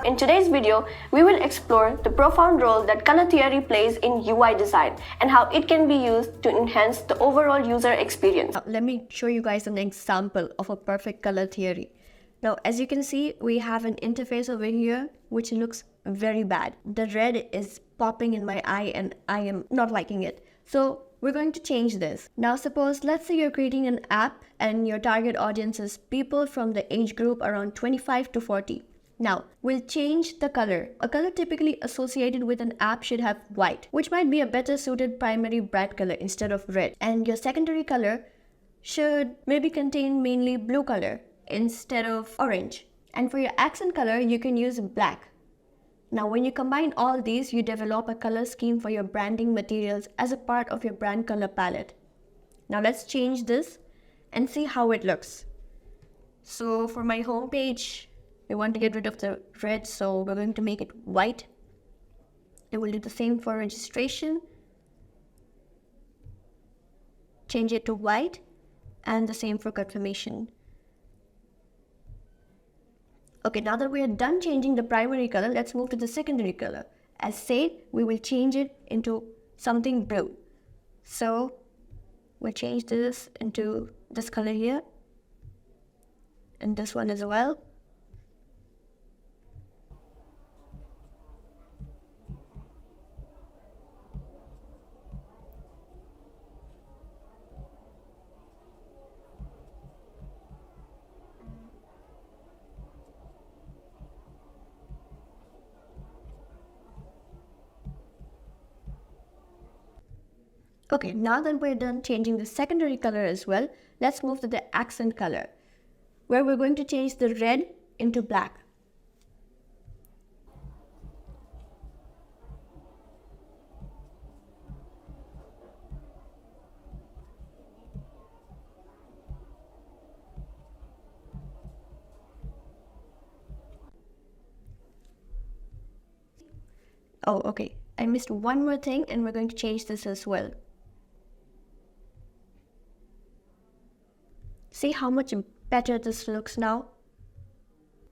in today's video, we will explore the profound role that color theory plays in UI design and how it can be used to enhance the overall user experience. Now, let me show you guys an example of a perfect color theory. Now, as you can see, we have an interface over here which looks very bad. The red is popping in my eye and I am not liking it. So we're going to change this. Now suppose, let's say you're creating an app and your target audience is people from the age group around 25 to 40. Now, we'll change the color. A color typically associated with an app should have white, which might be a better suited primary bright color instead of red. And your secondary color should maybe contain mainly blue color instead of orange. And for your accent color, you can use black. Now, when you combine all these, you develop a color scheme for your branding materials as a part of your brand color palette. Now, let's change this and see how it looks. So for my home page, we want to get rid of the red, so we're going to make it white. And we'll do the same for registration. Change it to white, and the same for confirmation. Okay, now that we are done changing the primary color, let's move to the secondary color. As said, we will change it into something blue. So we'll change this into this color here, and this one as well. Okay, now that we're done changing the secondary color as well, let's move to the accent color, where we're going to change the red into black. Oh, okay, I missed one more thing, and we're going to change this as well. See how much better this looks now?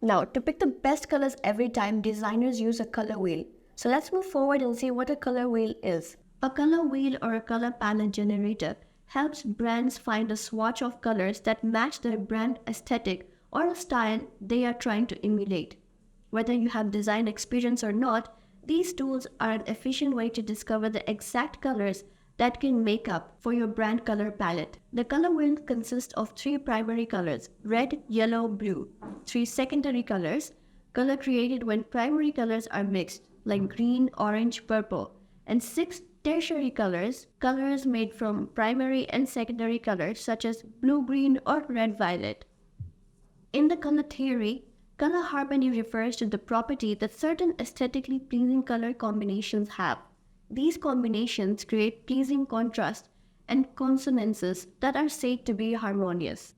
Now, to pick the best colors every time, designers use a color wheel. So let's move forward and see what a color wheel is. A color wheel or a color palette generator helps brands find a swatch of colors that match their brand aesthetic or a style they are trying to emulate. Whether you have design experience or not, these tools are an efficient way to discover the exact colors that can make up for your brand color palette. The color wheel consists of 3 primary colors: red, yellow, blue. 3 secondary colors, color created when primary colors are mixed, like green, orange, purple. And 6 tertiary colors, colors made from primary and secondary colors such as blue-green or red-violet. In the color theory, color harmony refers to the property that certain aesthetically pleasing color combinations have. These combinations create pleasing contrast and consonances that are said to be harmonious.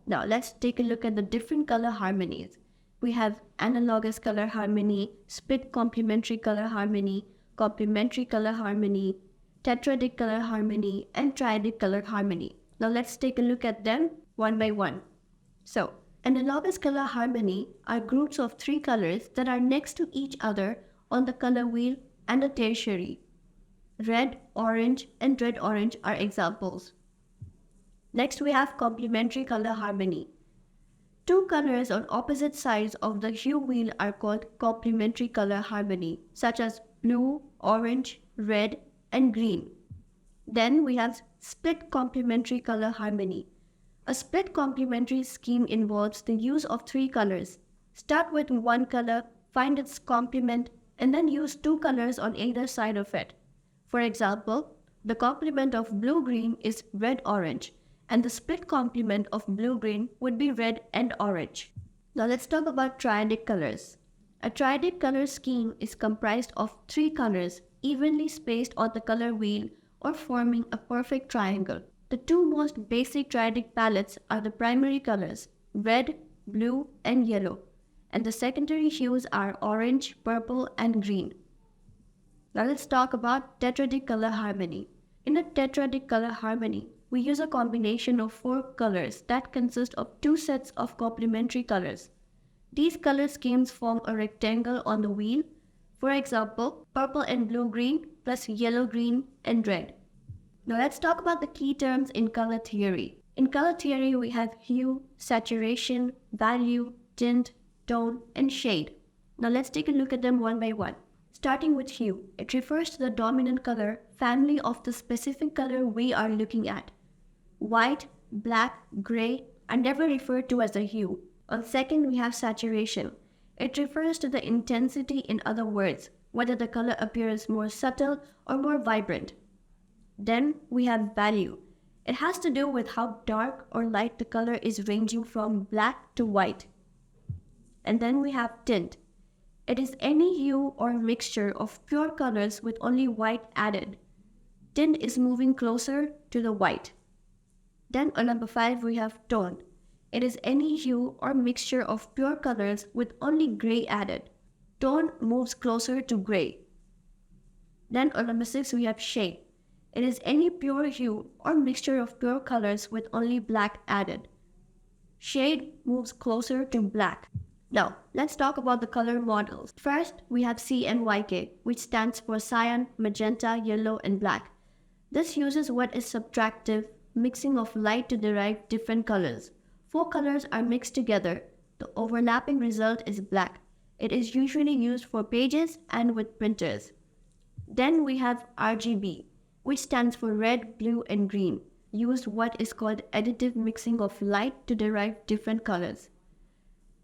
Now let's take a look at the different color harmonies. We have analogous color harmony, split complementary color harmony, complementary color harmony, tetradic color harmony, and triadic color harmony. Now let's take a look at them one by one. So, analogous color harmony are groups of 3 colors that are next to each other on the color wheel and a tertiary. Red, orange, and red-orange are examples. Next, we have complementary color harmony. 2 colors on opposite sides of the hue wheel are called complementary color harmony, such as blue, orange, red, and green. Then we have split complementary color harmony. A split complementary scheme involves the use of 3 colors. Start with one color, find its complement, and then use 2 colors on either side of it. For example, the complement of blue-green is red-orange, and the split complement of blue-green would be red and orange. Now let's talk about triadic colors. A triadic color scheme is comprised of 3 colors evenly spaced on the color wheel or forming a perfect triangle. The 2 most basic triadic palettes are the primary colors, red, blue, and yellow, and the secondary hues are orange, purple, and green. Now let's talk about tetradic color harmony. In a tetradic color harmony, we use a combination of 4 colors that consist of 2 sets of complementary colors. These color schemes form a rectangle on the wheel. For example, purple and blue-green plus yellow-green and red. Now let's talk about the key terms in color theory. In color theory, we have hue, saturation, value, tint, tone, and shade. Now let's take a look at them one by one. Starting with hue, it refers to the dominant color family of the specific color we are looking at. White, black, gray are never referred to as a hue. On second, we have saturation. It refers to the intensity, in other words, whether the color appears more subtle or more vibrant. Then we have value. It has to do with how dark or light the color is, ranging from black to white. And then we have tint. It is any hue or mixture of pure colors with only white added. Tint is moving closer to the white. Then on number 5, we have tone. It is any hue or mixture of pure colors with only gray added. Tone moves closer to gray. Then on number 6, we have shade. It is any pure hue or mixture of pure colors with only black added. Shade moves closer to black. Now, let's talk about the color models. First, we have CMYK, which stands for cyan, magenta, yellow, and black. This uses what is subtractive mixing of light to derive different colors. 4 colors are mixed together. The overlapping result is black. It is usually used for pages and with printers. Then we have RGB, which stands for red, blue, and green. Used what is called additive mixing of light to derive different colors.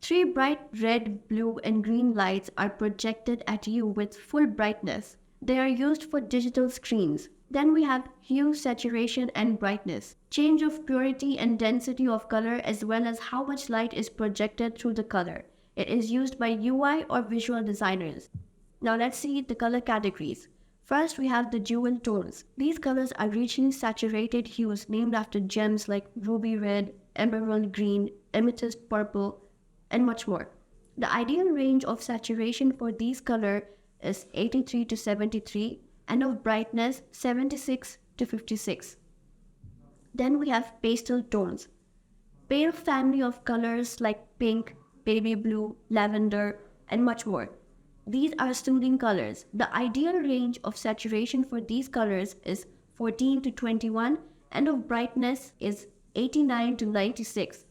3 bright red, blue, and green lights are projected at you with full brightness. They are used for digital screens. Then we have hue, saturation, and brightness. Change of purity and density of color, as well as how much light is projected through the color. It is used by UI or visual designers. Now let's see the color categories. First, we have the jewel tones. These colors are richly saturated hues named after gems like ruby red, emerald green, amethyst purple, and much more. The ideal range of saturation for these colors is 83 to 73, and of brightness 76 to 56. Then we have pastel tones. Pale family of colors like pink, baby blue, lavender, and much more. These are soothing colors. The ideal range of saturation for these colors is 14 to 21, and of brightness is 89 to 96.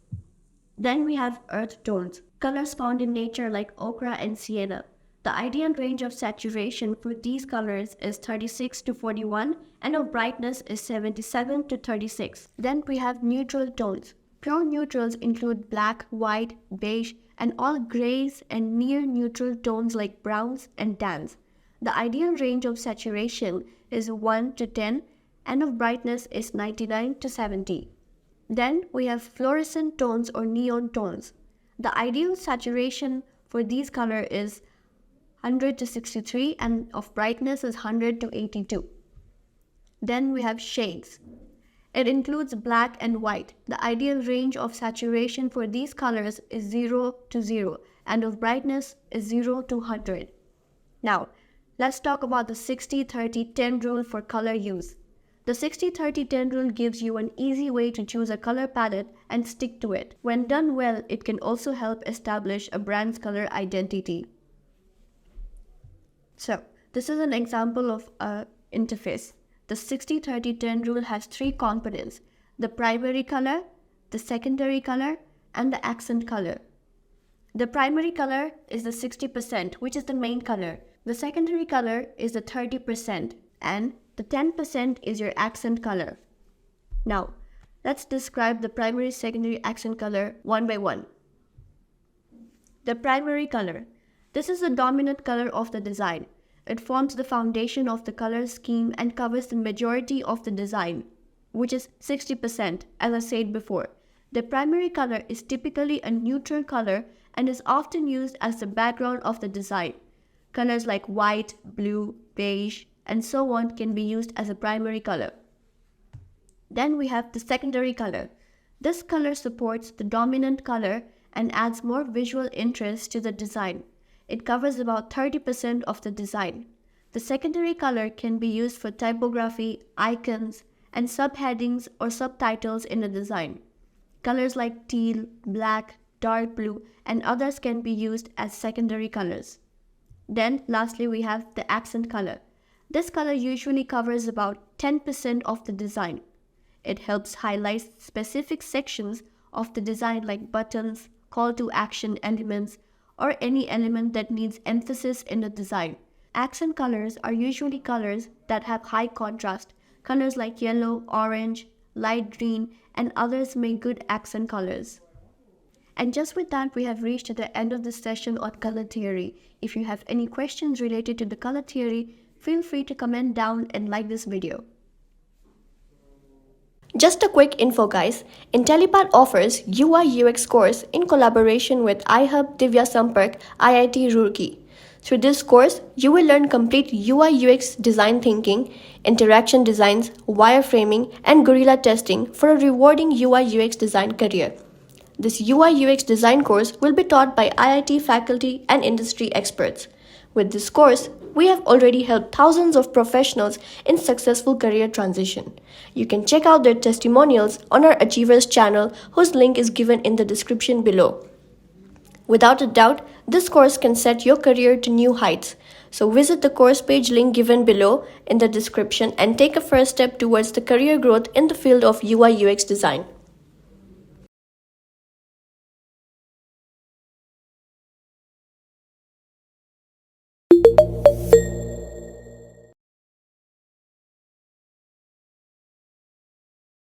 Then we have earth tones, colors found in nature like ochre and sienna. The ideal range of saturation for these colors is 36 to 41, and of brightness is 77 to 36. Then we have neutral tones. Pure neutrals include black, white, beige, and all grays and near neutral tones like browns and tans. The ideal range of saturation is 1 to 10, and of brightness is 99 to 70. Then we have fluorescent tones or neon tones. The ideal saturation for these colors is 100 to 63, and of brightness is 100 to 82. Then we have shades. It includes black and white. The ideal range of saturation for these colors is 0 to 0, and of brightness is 0 to 100. Now, let's talk about the 60-30-10 rule for color use. The 60-30-10 rule gives you an easy way to choose a color palette and stick to it. When done well, it can also help establish a brand's color identity. So, this is an example of an interface. The 60-30-10 rule has 3 components: the primary color, the secondary color, and the accent color. The primary color is the 60%, which is the main color. The secondary color is the 30%, and the 10% is your accent color. Now, let's describe the primary, secondary, accent color one by one. The primary color. This is the dominant color of the design. It forms the foundation of the color scheme and covers the majority of the design, which is 60%, as I said before. The primary color is typically a neutral color and is often used as the background of the design. Colors like white, blue, beige, and so on can be used as a primary color. Then we have the secondary color. This color supports the dominant color and adds more visual interest to the design. It covers about 30% of the design. The secondary color can be used for typography, icons, and subheadings or subtitles in a design. Colors like teal, black, dark blue, and others can be used as secondary colors. Then lastly, we have the accent color. This color usually covers about 10% of the design. It helps highlight specific sections of the design like buttons, call to action elements, or any element that needs emphasis in the design. Accent colors are usually colors that have high contrast. Colors like yellow, orange, light green, and others make good accent colors. And just with that, we have reached the end of this session on color theory. If you have any questions related to the color theory, feel free to comment down and like this video. Just a quick info guys, Intellipaat offers UI UX course in collaboration with iHub Divya Sampark IIT Roorkee. Through this course, you will learn complete UI UX design thinking, interaction designs, wireframing, and guerrilla testing for a rewarding UI UX design career. This UI UX design course will be taught by IIT faculty and industry experts. With this course, we have already helped thousands of professionals in successful career transition. You can check out their testimonials on our Achievers channel, whose link is given in the description below. Without a doubt, this course can set your career to new heights. So visit the course page link given below in the description and take a first step towards the career growth in the field of UI UX design.